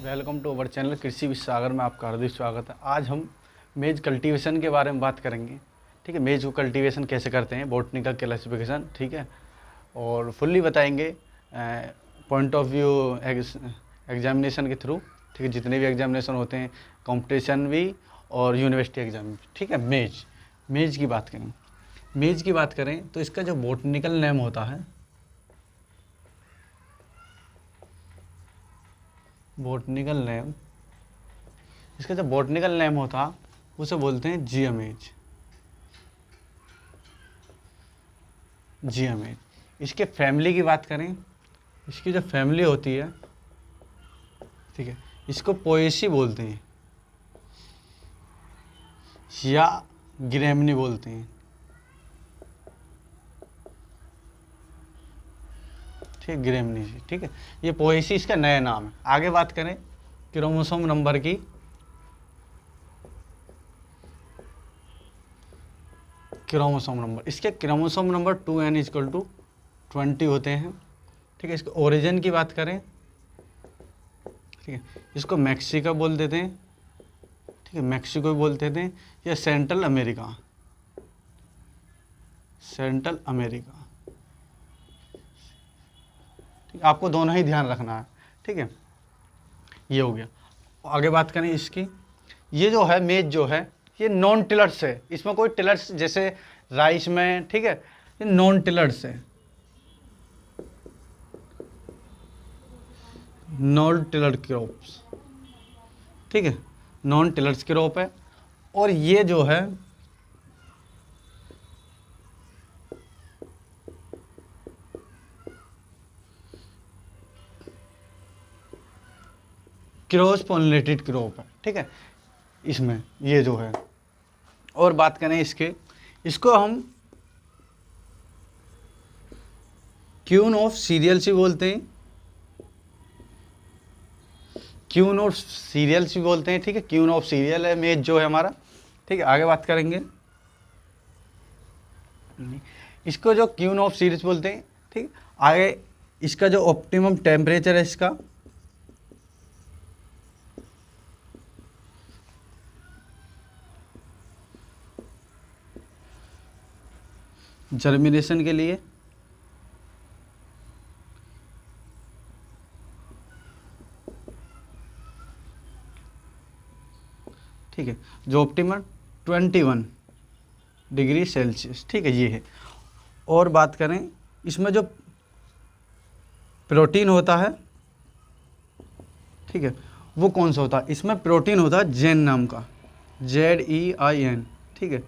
Welcome to our channel कृषि विसागर में आपका हार्दिक स्वागत है। आज हम मेज कल्टीवेशन के बारे में बात करेंगे। ठीक है, मेज को कल्टीवेशन कैसे करते हैं, बॉटनिकल क्लासिफिकेशन, ठीक है, और फुल्ली बताएंगे पॉइंट ऑफ व्यू एग्जामिनेशन के थ्रू। ठीक है, जितने भी एग्जामिनेशन होते हैं, कंपटीशन भी और यूनिवर्सिटी एग्जाम भी। ठीक है, मेज की बात करें, मेज की बात करें तो इसका जो बॉटनिकल नेम होता है, बॉटनिकल नेम, इसका जो बॉटनिकल नेम होता उसे बोलते हैं जियामेज। जियामेज। इसके फैमिली की बात करें, इसकी जो फैमिली होती है, ठीक है, इसको पोएसी बोलते हैं या ग्रेमनी बोलते हैं। ठीक, ग्रेमनी जी। ठीक है, ये पोएसी इसका नया नाम है। आगे बात करें क्रोमोसोम नंबर की, क्रोमोसोम नंबर, इसके क्रोमोसोम नंबर 2n=20 होते हैं। ठीक है, इसके ओरिजिन की बात करें, ठीक है, इसको मैक्सिको बोल देते हैं। ठीक है, मैक्सिको बोलते थे, या सेंट्रल अमेरिका, सेंट्रल अमेरिका। ठीक, आपको दोनों ही ध्यान रखना है। ठीक है, ये हो गया। आगे बात करें इसकी, ये जो है मेज जो है ये नॉन टिलर्स है, इसमें कोई टिलर्स जैसे राइस में, ठीक है, ये नॉन टिलर्स है, नॉन टिलर क्रॉप्स। ठीक है, नॉन टिलर्स क्रॉप है। और ये जो है क्रॉस पॉलिनेटेड क्रॉप है। ठीक है, इसमें ये जो है, और बात करें इसको हम क्यून ऑफ सीरियल्स भी बोलते हैं, क्यून ऑफ सीरियल्स भी बोलते हैं। ठीक है, क्यून ऑफ सीरियल है मेज जो है हमारा। ठीक है, आगे बात करेंगे, इसको जो क्यून ऑफ सीरियल्स बोलते हैं। ठीक, आगे इसका जो ऑप्टिमम टेम्परेचर है, इसका जर्मिनेशन के लिए, ठीक है, जो ऑप्टिमम 21 डिग्री सेल्सियस। ठीक है, ये है। और बात करें इसमें जो प्रोटीन होता है, ठीक है, वो कौन सा होता है, इसमें प्रोटीन होता है जेन नाम का, ZEIN। ठीक है,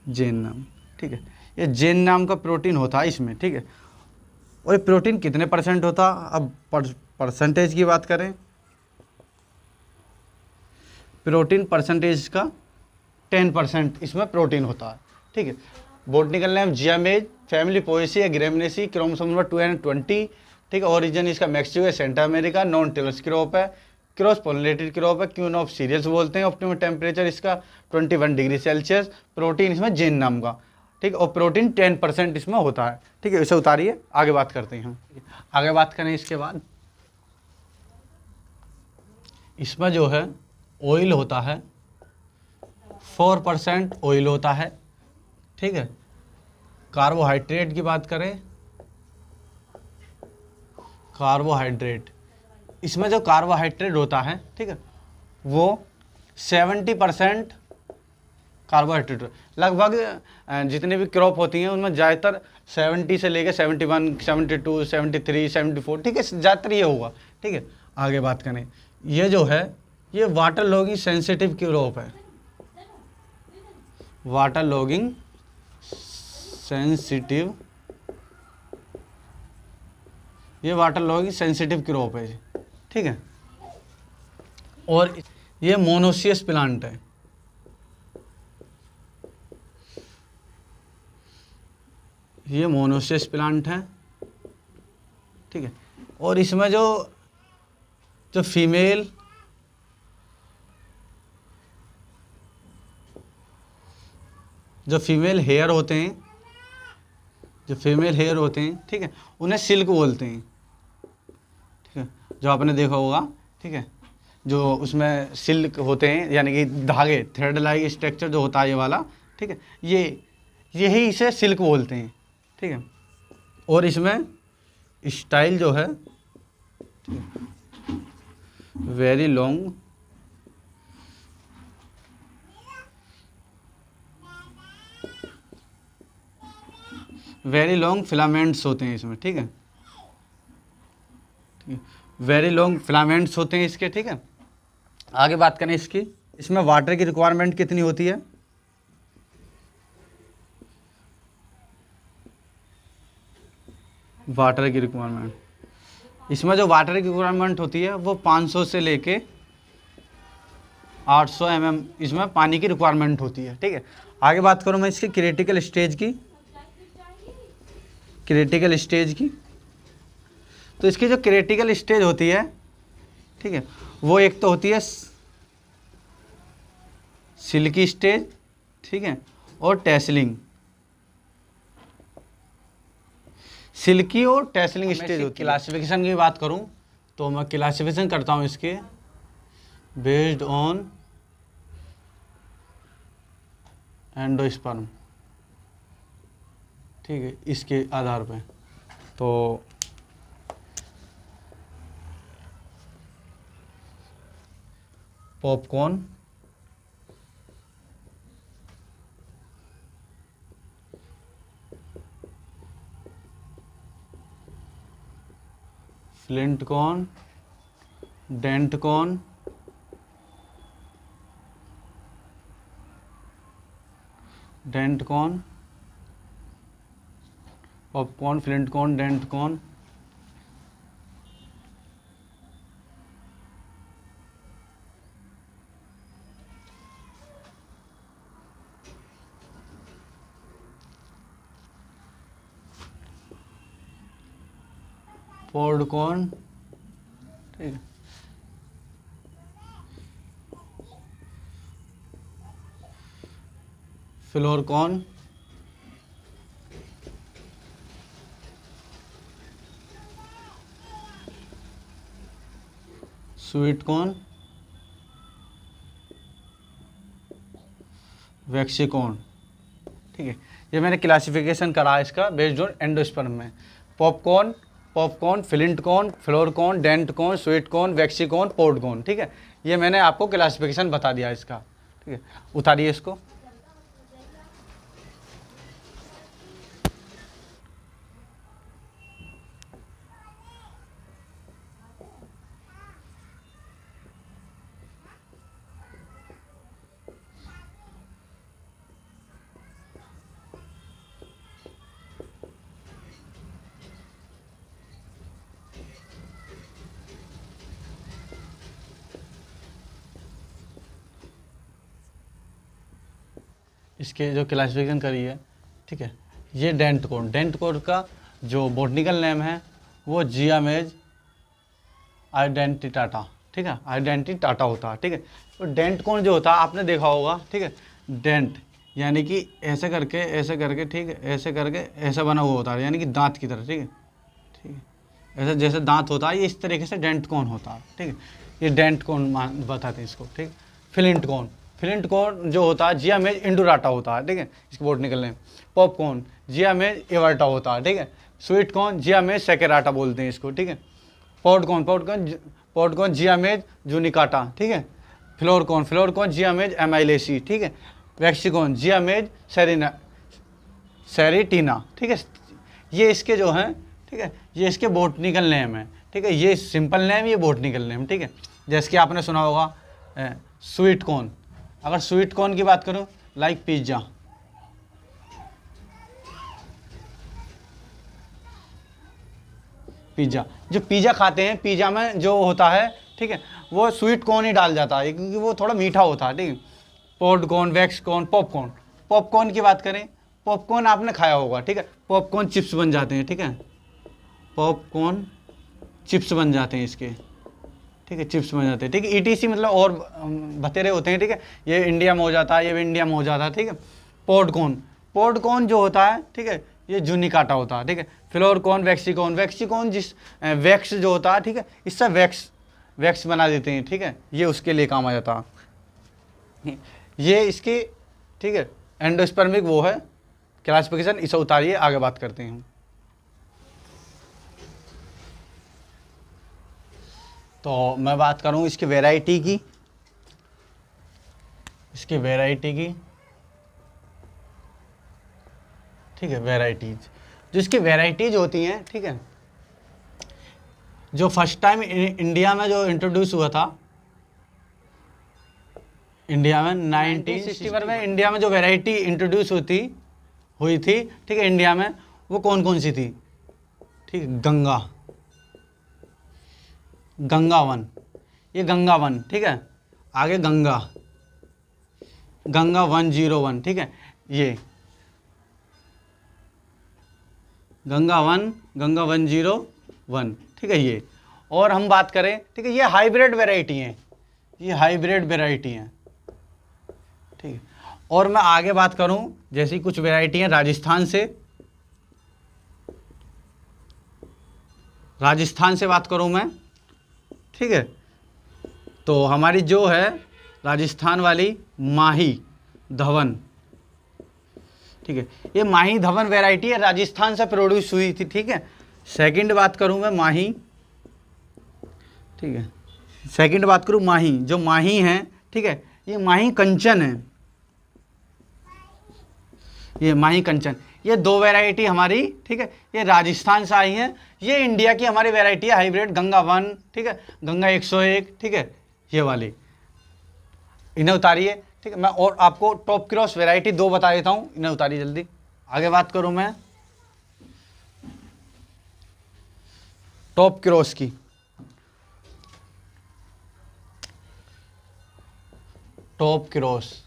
जेन नाम। ठीक है, ये जेन नाम का प्रोटीन होता है इसमें। ठीक है, और ये प्रोटीन कितने परसेंट होता, अब परसेंटेज की बात करें, प्रोटीन परसेंटेज का 10% इसमें प्रोटीन होता है। ठीक है, botanical name Zea mays, family Poaceae Gramineae, chromosome number 2n20। ठीक है, ओरिजिन इसका मैक्सिको है, central America, non tillers crop है, क्रॉस पॉलिनेटेड क्रॉप है, क्यून ऑफ सीरियल्स बोलते हैं। ऑप्टिमम टेम्परेचर इसका 21 डिग्री सेल्सियस। प्रोटीन इसमें जेन नाम का, ठीक है, और प्रोटीन 10% इसमें होता है। ठीक है, इसे उतारिए, आगे बात करते हैं हम। आगे बात करें इसके बाद, इसमें जो है ऑयल होता है, 4% ऑयल होता है। ठीक है, कार्बोहाइड्रेट की बात करें, कार्बोहाइड्रेट, इसमें जो कार्बोहाइड्रेट होता है, ठीक है, वो 70% कार्बोहाइड्रेट। लगभग जितने भी क्रॉप होती हैं उनमें ज़्यादातर 70 से लेकर 71, 72, 73, 74, ठीक है, ज़्यादातर ये होगा। ठीक है, आगे बात करें, ये जो है ये वाटर लॉगिंग सेंसिटिव क्रॉप है, वाटर लॉगिंग सेंसिटिव, ये वाटर लॉगिंग सेंसिटिव क्रॉप है। ठीक है, और ये मोनोसियस प्लांट है। ये मोनोसियस प्लांट है। ठीक है, और इसमें जो फीमेल हेयर होते हैं, जो फीमेल हेयर होते हैं, ठीक है, उन्हें सिल्क बोलते हैं। ठीक है, जो आपने देखा होगा। ठीक है, जो उसमें सिल्क होते हैं यानी कि धागे, थ्रेड लाइक स्ट्रक्चर जो होता है ये वाला, ठीक है, यही इसे सिल्क बोलते हैं, ठीक है। और इसमें स्टाइल जो है वेरी लॉन्ग फिलामेंट्स होते हैं इसमें, ठीक है, वेरी लॉन्ग फिलामेंट्स होते हैं इसके, ठीक है। आगे बात करें इसकी, इसमें वाटर की रिक्वायरमेंट कितनी होती है, वाटर की रिक्वायरमेंट, इसमें जो वाटर की रिक्वायरमेंट होती है वो 500 से लेके 800 mm इसमें पानी की रिक्वायरमेंट होती है, ठीक है। आगे बात करूँ मैं इसकी क्रिटिकल स्टेज की, तो इसकी जो क्रिटिकल स्टेज होती है, ठीक है, वो एक तो होती है सिल्की स्टेज, ठीक है, और टेसलिंग, सिल्की और टेसलिंग स्टेज होती है। क्लासिफिकेशन की बात करूं तो मैं क्लासिफिकेशन करता हूं इसके बेस्ड ऑन एंडोस्पर्म, ठीक है, इसके आधार पे। तो popcorn, flint corn, dent corn, popcorn, flint corn, dent corn, pod corn, ठीक है, flour corn, sweet corn, waxy corn, ठीक है। ये मैंने क्लासिफिकेशन करा है इसका बेस्ड ऑन एंडोस्पर्म में। Popcorn, flint corn, flour corn, dent corn, sweet corn, waxy corn, pod corn, ठीक है। ये मैंने आपको क्लासिफिकेशन बता दिया इसका, ठीक है। उतारिए इसको। इसके जो क्लासिफिकेशन करी है, ठीक है, ये डेंट कोड का जो बॉटनिकल नेम है वो जियामेज आइडेंटिटाटा, ठीक है, आइडेंटिटाटा होता है, ठीक है। तो डेंट कोन जो होता है आपने देखा होगा, ठीक है, डेंट यानी कि ऐसे करके, ठीक है, ऐसे करके ऐसा बना हुआ होता है यानी कि दांत की तरह, ठीक है, ठीक है, ऐसा जैसे दांत होता है ये इस तरीके से डेंट कोन होता है, ठीक है, ये डेंट कोन बताते हैं इसको, ठीक। फ्लिंट कॉर्न जो होता है जियामेज इंडोराटा होता है, ठीक है, इसके बॉटनिकल नेम। पॉपकॉर्न जियामेज एवर्टा होता है, ठीक है। स्वीट कॉर्न जियामेज सेकेराटा बोलते हैं इसको, ठीक है। पॉडकॉर्न जियामेज जूनिकाटा, ठीक है। फ्लोर कॉर्न जियामेज एमाइलेसी, ठीक है। वैक्सीकॉर्न जियामेज सेरिटीना, ठीक है। ये इसके जो हैं, ठीक है, ये इसके बॉटनिकल नेम है, ठीक है। ये सिंपल नेम, ये बॉटनिकल नेम, ठीक है। जैसे कि आपने सुना होगा स्वीट कॉर्न, अगर स्वीट कॉर्न की बात करूं लाइक पिज्ज़ा, जो पिज़्ज़ा खाते हैं, पिज़्ज़ा में जो होता है, ठीक है, वो स्वीट कॉर्न ही डाल जाता है क्योंकि वो थोड़ा मीठा होता है, ठीक है। पॉडकॉर्न, वैक्सकॉर्न, पॉपकॉर्न की बात करें, पॉपकॉर्न आपने खाया होगा, ठीक है। पॉपकॉर्न चिप्स बन जाते हैं, ठीक है, पॉपकॉर्न चिप्स बन जाते हैं इसके, ठीक है, चिप्स बन जाते हैं, ठीक है। ईटीसी मतलब और बतेरे होते हैं, ठीक है, ये इंडिया में हो जाता है, ये भी इंडिया में हो जाता है, ठीक है। पॉडकॉर्न जो होता है, ठीक है, ये जूनिकाटा होता है, ठीक है। फ्लोर कॉर्न, वैक्सीकॉर्न जिस वैक्स जो होता है, ठीक है, इससे वैक्स बना देते हैं, ठीक है, ये उसके लिए काम आ जाता है। ये इसकी, ठीक है, एंडोस्पर्मिक वो है क्लासिफिकेशन, इसे उतारिए, आगे बात करते हैं हम। तो मैं बात करूं इसकी वैरायटी की, ठीक है, वैराइटीज, जो इसकी वैराइटीज होती हैं, ठीक है, जो फर्स्ट टाइम इंडिया में जो इंट्रोड्यूस हुआ था, इंडिया में 1961 में इंडिया में जो वैरायटी इंट्रोड्यूस हुई थी, ठीक है, इंडिया में, वो कौन कौन सी थी, ठीक है, गंगा 1, ये गंगा 1, ठीक है, आगे गंगा 101, ठीक है, ये गंगा 1, गंगा 101, ठीक है, ये। और हम बात करें, ठीक है, ये हाइब्रिड वैरायटी हैं, ठीक है। और मैं आगे बात करूं, जैसी कुछ वैरायटी हैं राजस्थान से बात करूं मैं, ठीक है, तो हमारी जो है राजस्थान वाली माही धवन, ठीक है, ये माही धवन वैरायटी है, राजस्थान से प्रोड्यूस हुई थी, ठीक है। सेकंड बात करूं मैं माही, ठीक है, सेकंड बात करूं माही, जो माही है, ठीक है, ये माही कंचन है, ये माही कंचन, ये 2 वैरायटी हमारी, ठीक है, ये राजस्थान से आई हैं। ये इंडिया की हमारी वैरायटी है हाइब्रिड, गंगा 1, ठीक है, गंगा 101, ठीक है, ये वाली, इन्हें उतारिए, ठीक है। मैं और आपको टॉप क्रॉस वैरायटी 2 बता देता हूँ, इन्हें उतारिए जल्दी। आगे बात करूँ मैं टॉप क्रॉस की, टॉप क्रॉस,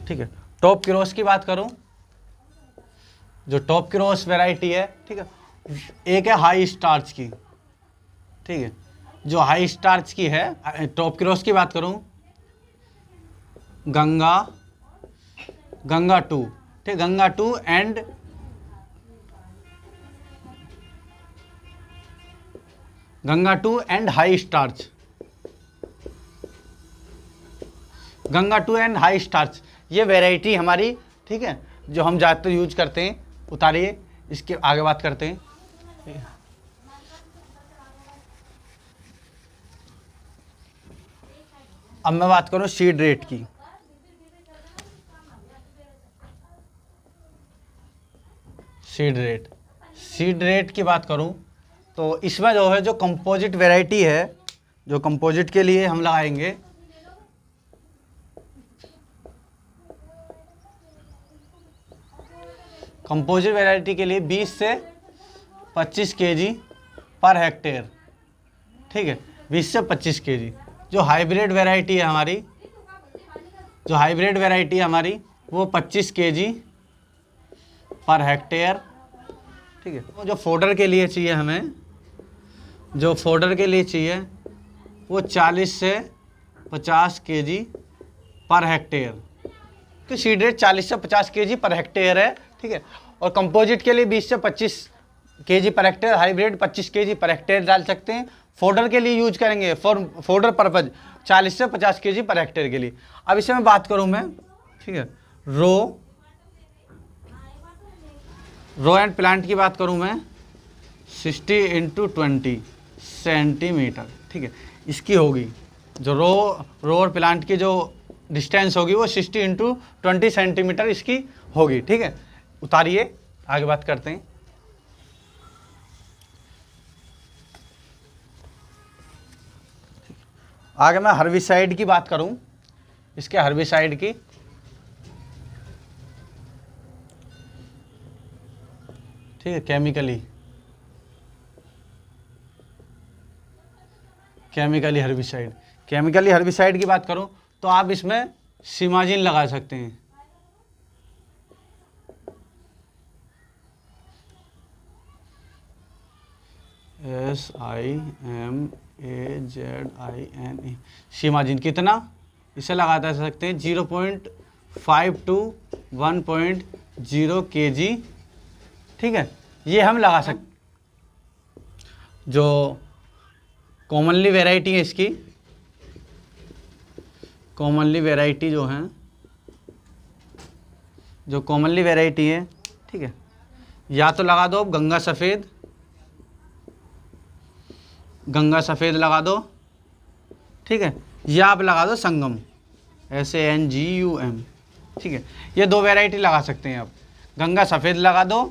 ठीक है, टॉप क्रॉस की बात करूं, जो टॉप क्रॉस वैरायटी है, ठीक है, एक है हाई स्टार्च की, ठीक है, जो हाई स्टार्च की है, टॉप क्रॉस की बात करूं, गंगा 2, ठीक, Ganga 2 and high starch, Ganga 2 and high starch, ये वैरायटी हमारी, ठीक है, जो हम ज़्यादातर यूज करते हैं। उतारिए, इसके आगे बात करते हैं। अब मैं बात करूं सीड रेट की, सीड रेट की बात करूं तो इसमें जो है, जो कंपोजिट वैरायटी है, जो कंपोजिट के लिए हम लगाएंगे, कंपोजिट वैरायटी के लिए 20 से 25 केजी पर हेक्टेयर, ठीक है, 20 से 25 केजी। जो हाइब्रिड वैरायटी है हमारी, वो 25 केजी पर हेक्टेयर, ठीक है। जो फोडर के लिए चाहिए हमें, वो 40 से 50 केजी पर हेक्टेयर, तो सीड रेट 40 से 50 केजी पर हेक्टेयर है, ठीक है। और कंपोजिट के लिए 20 से 25 KG per hectare, hybrid 25 KG per hectare डाल सकते हैं। फोडर के लिए यूज करेंगे, फॉर फोडर पर्पज 40 से 50 केजी पर हेक्टेयर के लिए। अब इसे मैं बात करूं मैं, ठीक है, रो एंड प्लांट की बात करूं मैं, 60 × 20 सेंटीमीटर, ठीक है, इसकी होगी। जो रो और प्लांट की जो डिस्टेंस होगी वो 60 × 20 सेंटीमीटर इसकी होगी, ठीक है। उतारिए, आगे बात करते हैं। आगे मैं हर्बिसाइड की बात करूं, इसके हर्बिसाइड की, ठीक है, केमिकली हर्बिसाइड की बात करूं तो आप इसमें सिमाजिन लगा सकते हैं, SIMAZINE, सिमाजिन। कितना इसे लगा सकते हैं 0.5 to 1.0 kg, ठीक है, ये हम लगा सकते। जो कॉमनली वैरायटी है इसकी, कॉमनली वैरायटी जो है, जो कॉमनली वैरायटी है, ठीक है, या तो लगा दो गंगा सफ़ेद, गंगा सफ़ेद लगा दो, ठीक है, या आप लगा दो संगम, SANGUM, ठीक है। ये 2 वैरायटी लगा सकते हैं आप, गंगा सफ़ेद लगा दो,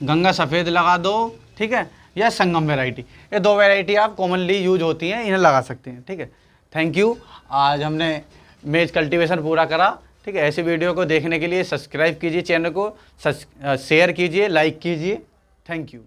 गंगा सफ़ेद लगा दो, ठीक है, या संगम वैरायटी। ये 2 वैरायटी आप कॉमनली यूज होती हैं, इन्हें लगा सकते हैं, ठीक है। Thank you. आज हमने मेज कल्टीवेशन पूरा करा, ठीक है। ऐसी वीडियो को देखने के लिए सब्सक्राइब कीजिए चैनल को, शेयर कीजिए, लाइक कीजिए। Thank you.